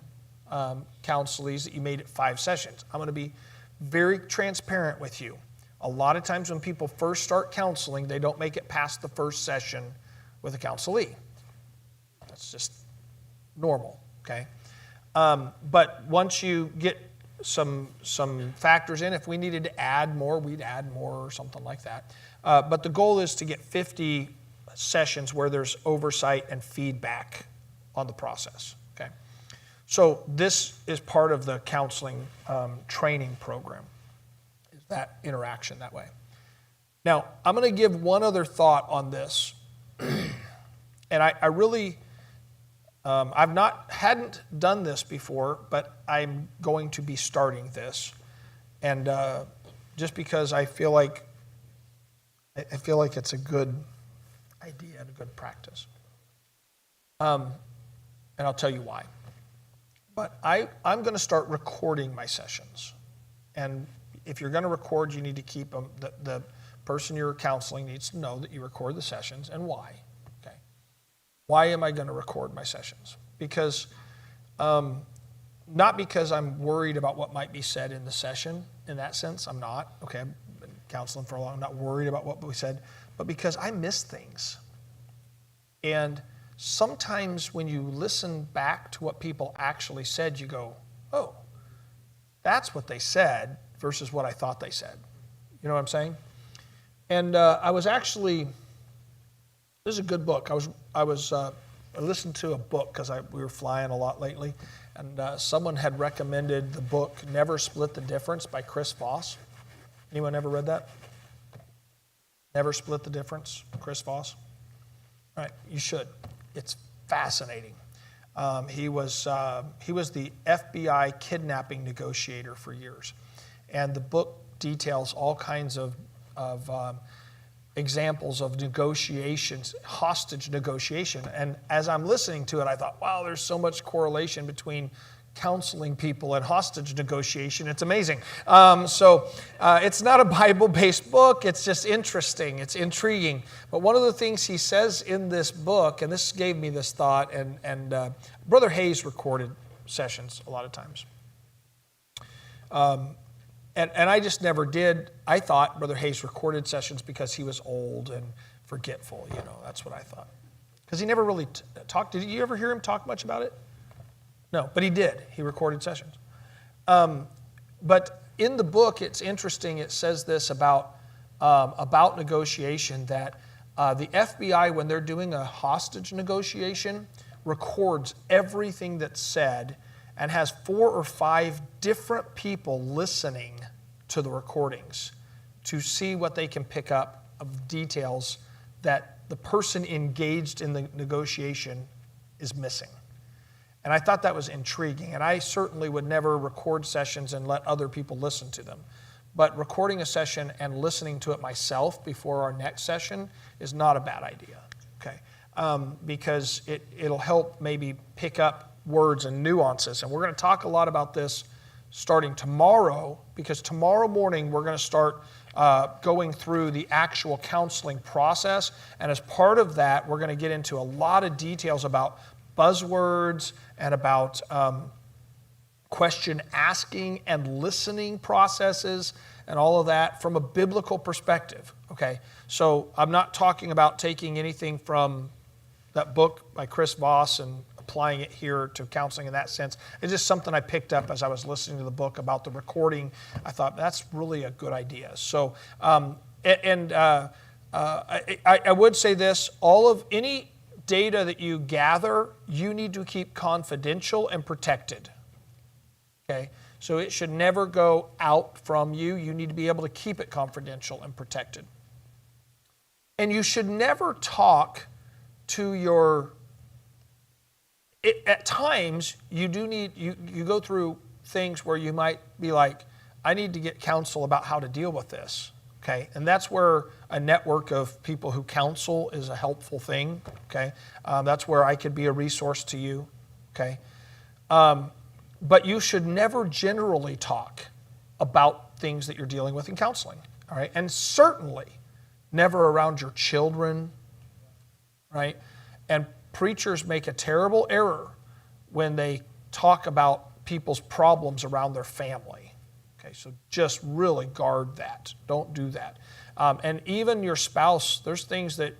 counselees that you made at 5 sessions. I'm going to be very transparent with you. A lot of times when people first start counseling, they don't make it past the first session with a counselee. That's just normal, okay? But once you get some factors in, if we needed to add more, we'd add more or something like that. But the goal is to get 50 sessions where there's oversight and feedback on the process, okay? So this is part of the counseling training program, is that interaction that way. Now, I'm going to give one other thought on this. And I really, hadn't done this before, but I'm going to be starting this. And just because I feel like it's a good idea and a good practice. And I'll tell you why. But I'm going to start recording my sessions. And if you're going to record, you need to keep them. The person you're counseling needs to know that you record the sessions and why. Okay. Why am I going to record my sessions? Because, not because I'm worried about what might be said in the session. In that sense, I'm not. Okay, I've been counseling for a long time. I'm not worried about what we said. But because I miss things. And sometimes when you listen back to what people actually said, you go, oh, that's what they said versus what I thought they said. You know what I'm saying? And I was actually, this is a good book. I listened to a book because we were flying a lot lately, and someone had recommended the book Never Split the Difference by Chris Voss. Anyone ever read that? Never Split the Difference, Chris Voss? All right, you should. It's fascinating. He was the FBI kidnapping negotiator for years. And the book details all kinds of examples of negotiations, hostage negotiation. And as I'm listening to it, I thought, wow, there's so much correlation between counseling people and hostage negotiation. It's amazing. So it's not a Bible-based book. It's just interesting. It's intriguing. But one of the things he says in this book, and this gave me this thought, and Brother Hayes recorded sessions a lot of times. And I just never did. I thought Brother Hayes recorded sessions because he was old and forgetful. You know, that's what I thought. Because he never really talked. Did you ever hear him talk much about it? No, but he did. He recorded sessions. But in the book, it's interesting. It says this about negotiation, that the FBI, when they're doing a hostage negotiation, records everything that's said and has 4 or 5 different people listening to the recordings to see what they can pick up of details that the person engaged in the negotiation is missing. And I thought that was intriguing. And I certainly would never record sessions and let other people listen to them. but recording a session and listening to it myself before our next session is not a bad idea, okay? Because it'll help maybe pick up words and nuances. And we're going to talk a lot about this starting tomorrow, because tomorrow morning we're going to start going through the actual counseling process. And as part of that, we're going to get into a lot of details about buzzwords and about question asking and listening processes and all of that from a biblical perspective, okay? So I'm not talking about taking anything from that book by Chris Voss and applying it here to counseling in that sense. It's just something I picked up as I was listening to the book about the recording. I thought that's really a good idea. So, I would say this, all of any data that you gather, you need to keep confidential and protected, okay? So it should never go out from you. You need to be able to keep it confidential and protected. And you should never talk to your... At times, you do need, you go through things where you might be like, I need to get counsel about how to deal with this, okay? And that's where a network of people who counsel is a helpful thing, okay? That's where I could be a resource to you, okay? But you should never generally talk about things that you're dealing with in counseling, all right? And certainly never around your children, right? And preachers make a terrible error when they talk about people's problems around their family. Okay, so just really guard that. Don't do that. And even your spouse, there's things that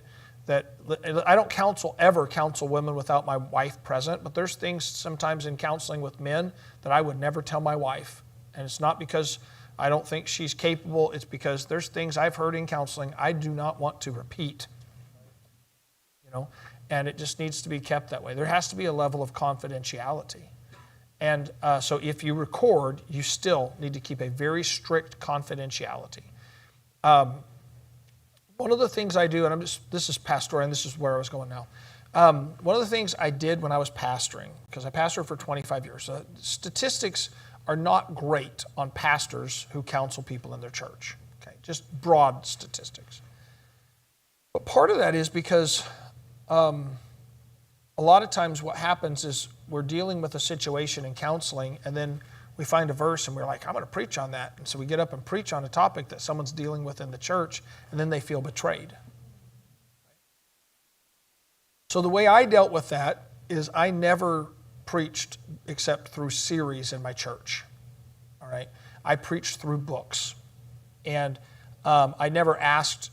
I don't ever counsel women without my wife present, but there's things sometimes in counseling with men that I would never tell my wife. And it's not because I don't think she's capable, it's because there's things I've heard in counseling I do not want to repeat. You know? And it just needs to be kept that way. There has to be a level of confidentiality. And so if you record, you still need to keep a very strict confidentiality. One of the things I do, and this is pastoral, and this is where I was going now. One of the things I did when I was pastoring, because I pastored for 25 years, statistics are not great on pastors who counsel people in their church. Okay, just broad statistics. But part of that is because a lot of times what happens is we're dealing with a situation in counseling, and then we find a verse and we're like, I'm going to preach on that. And so we get up and preach on a topic that someone's dealing with in the church, and then they feel betrayed. So the way I dealt with that is I never preached except through series in my church. All right, I preached through books, and I never asked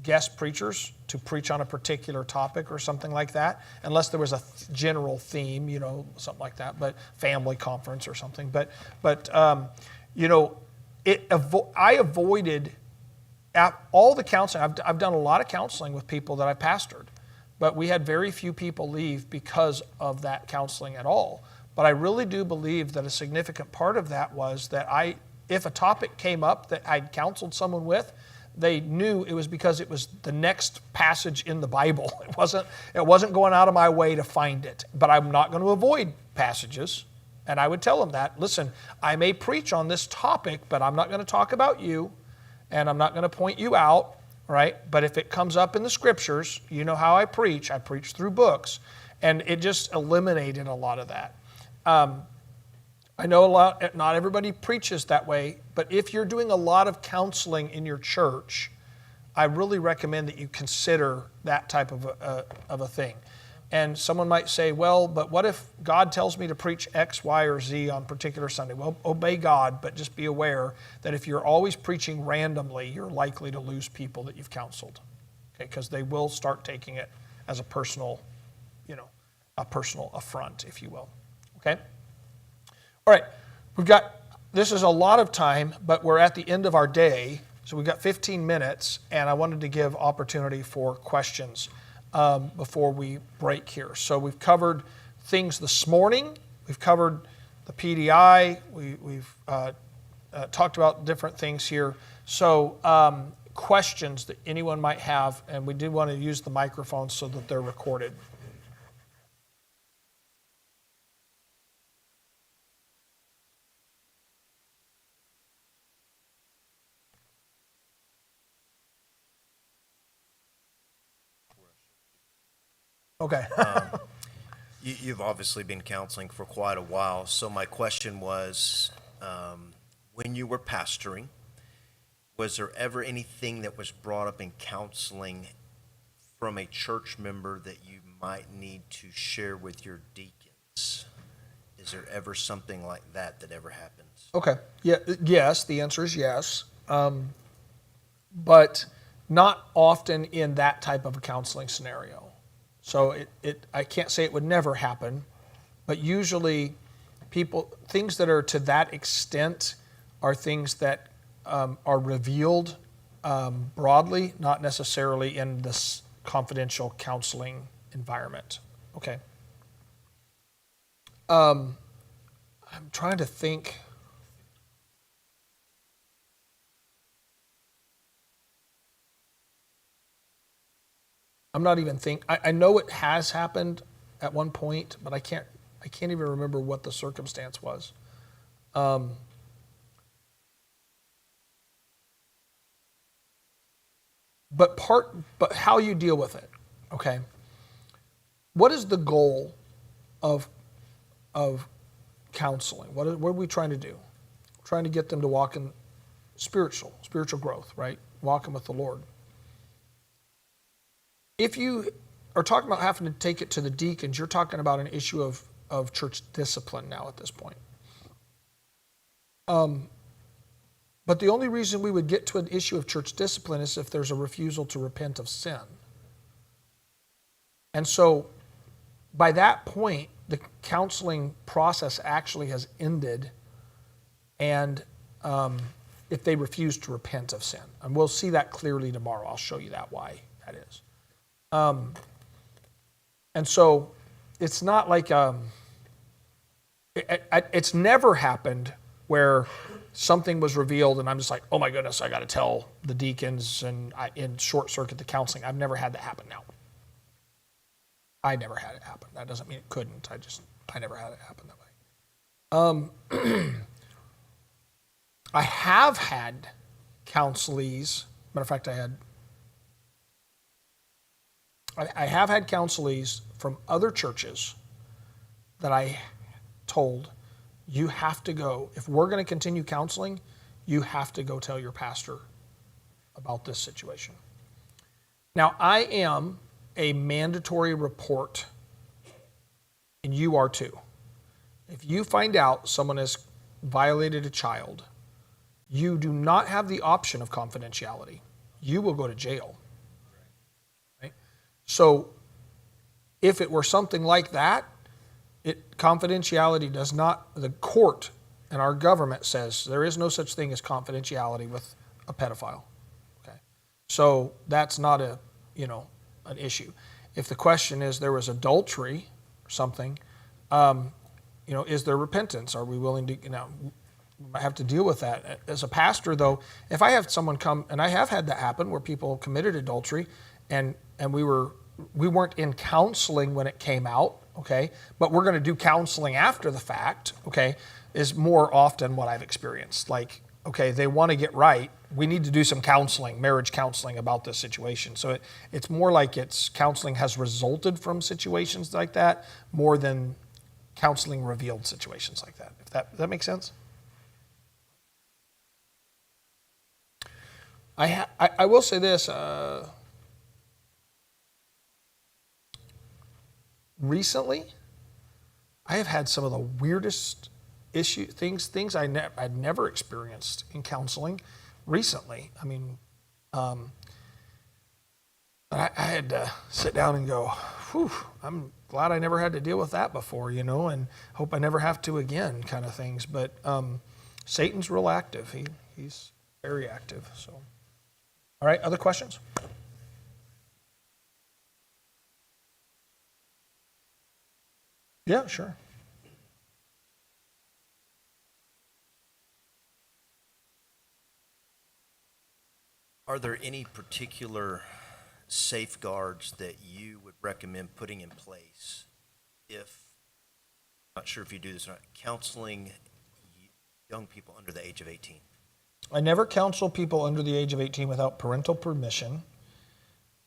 guest preachers to preach on a particular topic or something like that, unless there was a general theme, you know, something like that, but family conference or something. But you know, I avoided all the counseling. I've done a lot of counseling with people that I pastored, but we had very few people leave because of that counseling at all. But I really do believe that a significant part of that was that if a topic came up that I'd counseled someone with, they knew it was because it was the next passage in the Bible. It wasn't going out of my way to find it. But I'm not going to avoid passages. And I would tell them that, listen, I may preach on this topic, but I'm not going to talk about you, and I'm not going to point you out, right? But if it comes up in the scriptures, you know how I preach through books. And it just eliminated a lot of that. I know not everybody preaches that way, but if you're doing a lot of counseling in your church, I really recommend that you consider that type of a thing. And someone might say, well, but what if God tells me to preach X, Y, or Z on particular Sunday? Well, obey God, but just be aware that if you're always preaching randomly, you're likely to lose people that you've counseled, okay? Because they will start taking it as a personal affront, if you will, okay? All right, this is a lot of time, but we're at the end of our day, so we've got 15 minutes, and I wanted to give opportunity for questions before we break here. So we've covered things this morning. We've covered the PDI. We've talked about different things here. So questions that anyone might have, and we do want to use the microphones so that they're recorded. Okay. You've obviously been counseling for quite a while, so my question was, when you were pastoring, was there ever anything that was brought up in counseling from a church member that you might need to share with your deacons? Is there ever something like that ever happens? Okay. Yeah. Yes. The answer is yes. But not often in that type of a counseling scenario. So I can't say it would never happen, but usually things that are to that extent are things that are revealed broadly, not necessarily in this confidential counseling environment. Okay. I'm trying to think. I'm not even I know it has happened at one point, but I can't even remember what the circumstance was. But how you deal with it, okay? What is the goal of counseling? What are we trying to do? We're trying to get them to walk in spiritual growth, right? Walking with the Lord. If you are talking about having to take it to the deacons, you're talking about an issue of church discipline now at this point. But the only reason we would get to an issue of church discipline is if there's a refusal to repent of sin. And so by that point, the counseling process actually has ended, and if they refuse to repent of sin. And we'll see that clearly tomorrow. I'll show you why that is. And so it's not like it's never happened where something was revealed and I'm just like, oh my goodness, I got to tell the deacons and in short circuit the counseling. I've never had that happen now. I never had it happen. That doesn't mean it couldn't. I never had it happen that way. I have had counselees. Matter of fact, I have had counselees from other churches that I told, you have to go. If we're going to continue counseling, you have to go tell your pastor about this situation. Now, I am a mandatory report, and you are too. If you find out someone has violated a child, you do not have the option of confidentiality. You will go to jail. Right? So if it were something like that, confidentiality does not, the court and our government says there is no such thing as confidentiality with a pedophile. Okay. So that's not an issue. If the question is there was adultery or something, is there repentance? Are we willing to, I have to deal with that. As a pastor, though, if I have someone come, and I have had that happen where people committed adultery and we weren't in counseling when it came out, okay, but we're going to do counseling after the fact, okay, is more often what I've experienced. Like, okay, they want to get right. We need to do some counseling, marriage counseling about this situation. So it's more like counseling has resulted from situations like that more than counseling revealed situations like that. Does that make sense? I will say this. Recently, I have had some of the weirdest things I'd never experienced in counseling recently. I mean, I had to sit down and go, whew, I'm glad I never had to deal with that before, and hope I never have to again, kind of things. But Satan's real active. He's very active. So, all right, other questions? Yeah, sure. Are there any particular safeguards that you would recommend putting in place if, I'm not sure if you do this or not, counseling young people under the age of 18? I never counsel people under the age of 18 without parental permission.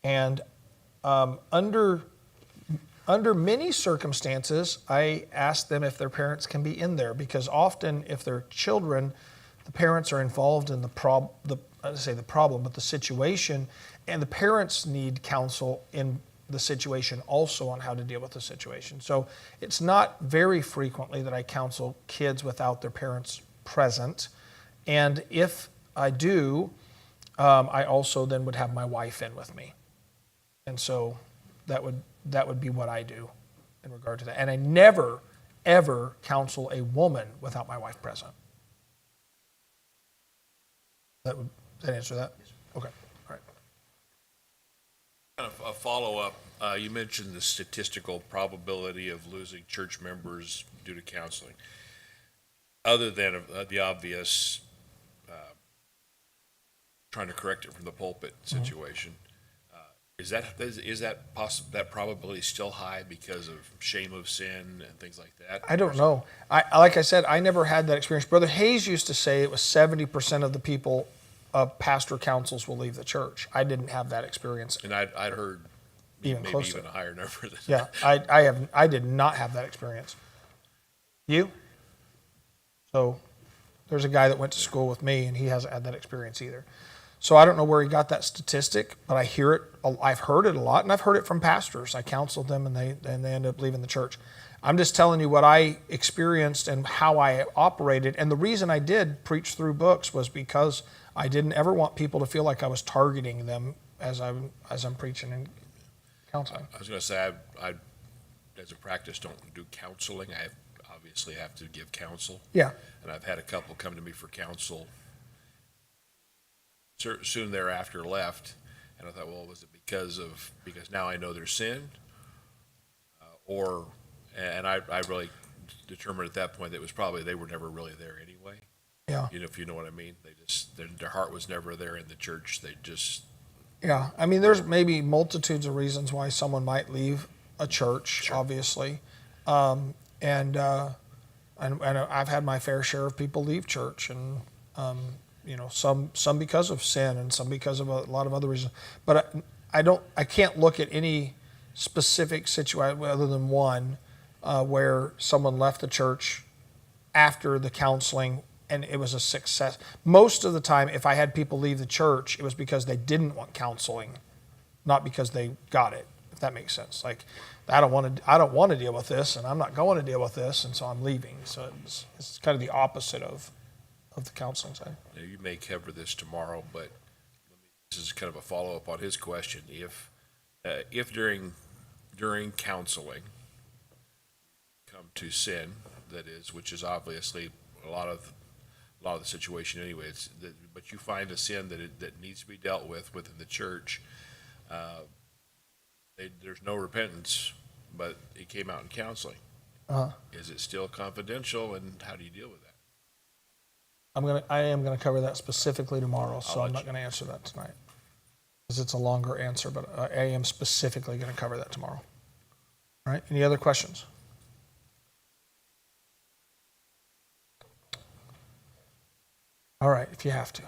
And Under many circumstances, I ask them if their parents can be in there, because often if they're children, the parents are involved in the problem, but the situation, and the parents need counsel in the situation also on how to deal with the situation. So it's not very frequently that I counsel kids without their parents present. And if I do, I also then would have my wife in with me. And so that would be what I do in regard to that. And I never, ever counsel a woman without my wife present. Does that answer that? Okay. All right. Kind of a follow-up, you mentioned the statistical probability of losing church members due to counseling. Other than the obvious trying to correct it from the pulpit situation, is that probability still high because of shame of sin and things like that? I don't know. Like I said, I never had that experience. Brother Hayes used to say it was 70% of the people of pastor counsels will leave the church. I didn't have that experience. And I'd heard Even maybe closer. even a higher number than Yeah, that. I did not have that experience. You? So there's a guy that went to school with me, and he hasn't had that experience either. So I don't know where he got that statistic, but I hear it. I've heard it a lot, and I've heard it from pastors. I counseled them, and they end up leaving the church. I'm just telling you what I experienced and how I operated. And the reason I did preach through books was because I didn't ever want people to feel like I was targeting them as I'm preaching and counseling. I was going to say, I as a practice, don't do counseling. I obviously have to give counsel. Yeah. And I've had a couple come to me for counsel. Soon thereafter left, and I thought, well, was it because now I know their sin, and I really determined at that point that it was probably they were never really there anyway. Yeah. If you know what I mean. They just their heart was never there in the church. They just Yeah. I mean, there's maybe multitudes of reasons why someone might leave a church, Sure. obviously. And I've had my fair share of people leave church, and some because of sin, and some because of a lot of other reasons. But I can't look at any specific situation other than one where someone left the church after the counseling and it was a success. Most of the time, if I had people leave the church, it was because they didn't want counseling, not because they got it. If that makes sense. Like, I don't want to deal with this, and I'm not going to deal with this, and so I'm leaving. So it's kind of the opposite of the counseling side. Now, you may cover this tomorrow, but this is kind of a follow-up on his question. If during counseling come to sin, that is, which is obviously a lot of the situation anyway, but you find a sin that needs to be dealt with within the church, there's no repentance, but it came out in counseling. Is it still confidential, and how do you deal with that? I am gonna cover that specifically tomorrow, so I'll I'm let not you. gonna answer that tonight because it's a longer answer. But I am specifically gonna cover that tomorrow. All right. Any other questions? All right. If you have to.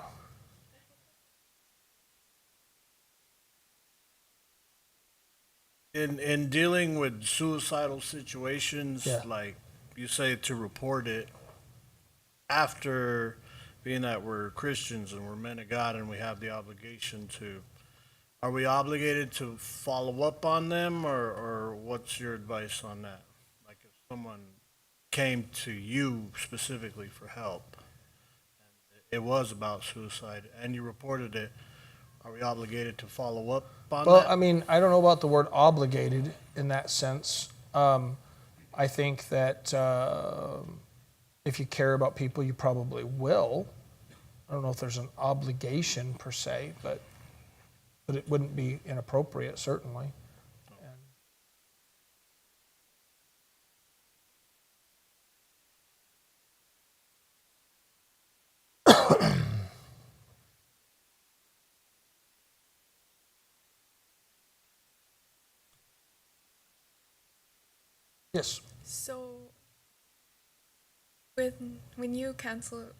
In dealing with suicidal situations, Yeah. like you say, to report it after being that we're Christians and we're men of God and we have the obligation to, are we obligated to follow up on them, or what's your advice on that? Like, if someone came to you specifically for help and it was about suicide and you reported it, are we obligated to follow up on Well, that? I mean, I don't know about the word obligated in that sense. I think that if you care about people, you probably will. I don't know if there's an obligation per se, but it wouldn't be inappropriate, certainly. Yes. So, when you counsel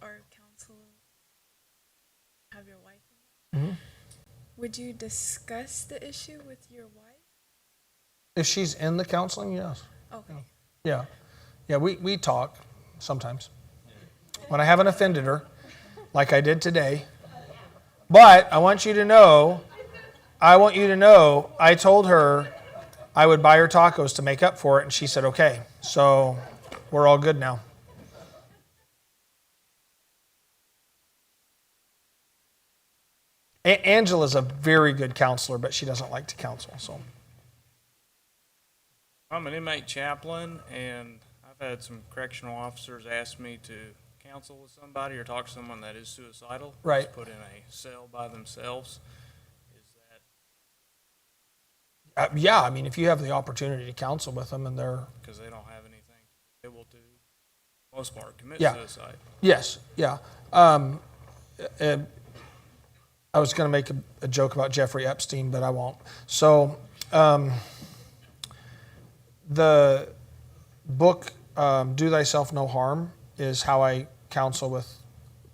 have your wife in there, Mhm. would you discuss the issue with your wife? If she's in the counseling, yes. Okay. Yeah. Yeah, we talk sometimes. When I haven't offended her, like I did today. But I want you to know, I told her I would buy her tacos to make up for it, and she said, okay. So we're all good now. Angela's a very good counselor, but she doesn't like to counsel. So I'm an inmate chaplain, and I've had some correctional officers ask me to counsel with somebody or talk to someone that is suicidal. Right. Just put in a cell by themselves. Is that yeah, I mean, if you have the opportunity to counsel with them and they're because they don't have anything to be able to, for the most part, commit Yeah. suicide? yes, yeah. I was going to make a joke about Jeffrey Epstein, but I won't. So the book "Do Thyself No Harm" is how I counsel with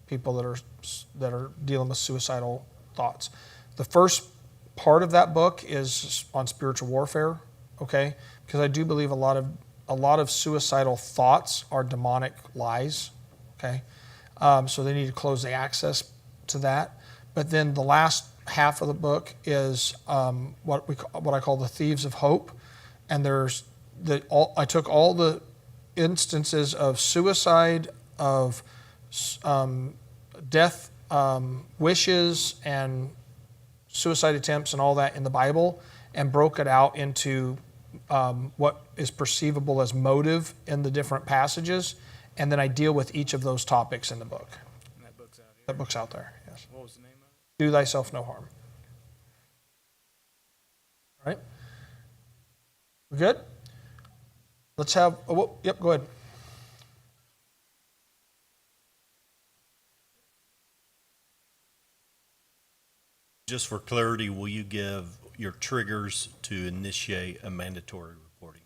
people that are dealing with suicidal thoughts. The first part of that book is on spiritual warfare, okay? Because I do believe a lot of suicidal thoughts are demonic lies, okay? So they need to close the access to that. But then the last half of the book is what I call the thieves of hope, and I took all the instances of suicide, of death wishes, and suicide attempts, and all that in the Bible, and broke it out into what is perceivable as motive in the different passages, and then I deal with each of those topics in the book. And that book's out here. That book's out there. Yes. What was the name of it? Do Thyself No Harm. All right? We good? Let's have, yep, go ahead. Just for clarity, will you give your triggers to initiate a mandatory reporting?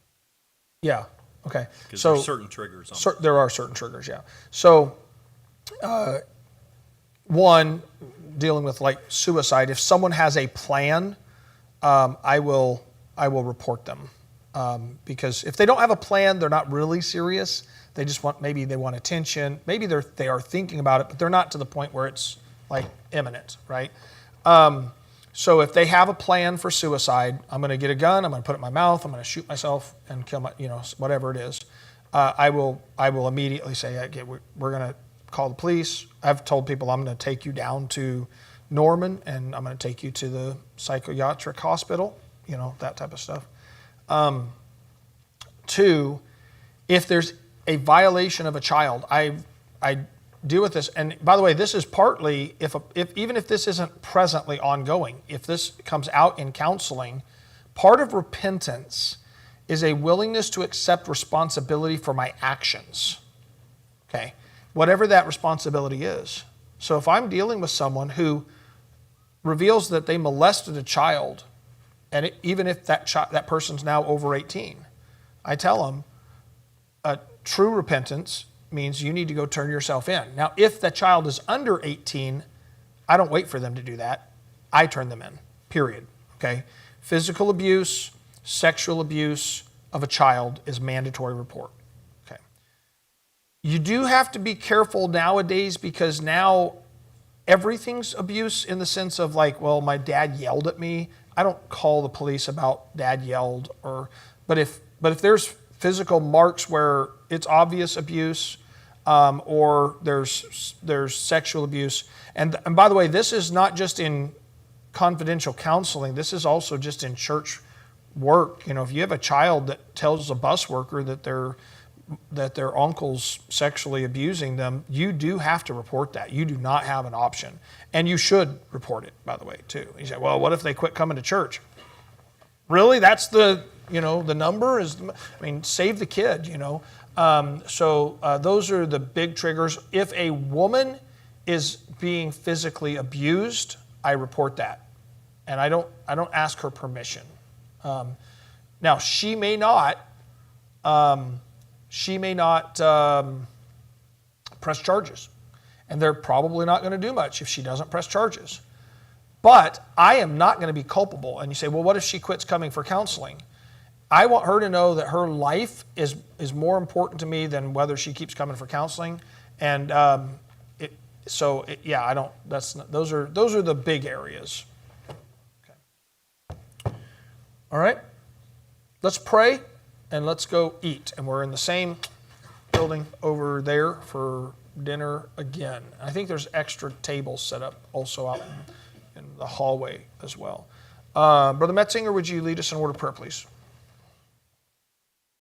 Yeah, okay. Because So there are certain triggers on it. there are certain triggers, yeah. So, one, dealing with like suicide, if someone has a plan, I will report them. Because if they don't have a plan, they're not really serious. They just maybe they want attention. Maybe they are thinking about it, but they're not to the point where it's like imminent, right? So if they have a plan for suicide, I'm going to get a gun, I'm going to put it in my mouth, I'm going to shoot myself and kill whatever it is. I will immediately say, okay, we're going to call the police. I've told people I'm going to take you down to Norman and I'm going to take you to the psychiatric hospital, that type of stuff. Two, if there's a violation of a child, I deal with this. And by the way, this is partly, even if this isn't presently ongoing, if this comes out in counseling, part of repentance is a willingness to accept responsibility for my actions, okay? Whatever that responsibility is. So if I'm dealing with someone who reveals that they molested a child, and even if that person's now over 18, I tell them, true repentance means you need to go turn yourself in. Now, if the child is under 18, I don't wait for them to do that. I turn them in, period, okay? Physical abuse, sexual abuse of a child is mandatory report, okay? You do have to be careful nowadays because now everything's abuse in the sense of like, well, my dad yelled at me. I don't call the police about dad yelled, but if there's physical marks where it's obvious abuse, or there's sexual abuse, and by the way, this is not just in confidential counseling. This is also just in church work. If you have a child that tells a bus worker that their uncle's sexually abusing them, you do have to report that. You do not have an option, and you should report it. By the way, too. You say, well, what if they quit coming to church? Really? That's the number is, save the kid, So those are the big triggers. If a woman is being physically abused, I report that. And I don't ask her permission. Now, she may not press charges. And they're probably not going to do much if she doesn't press charges. But I am not going to be culpable. And you say, well, what if she quits coming for counseling? I want her to know that her life is more important to me than whether she keeps coming for counseling. And yeah, I don't. That's not, those are the big areas. Okay. All right. Let's pray and let's go eat. And we're in the same building over there for dinner again. I think there's extra tables set up also out in the hallway as well. Brother Metzinger, would you lead us in a word of prayer, please?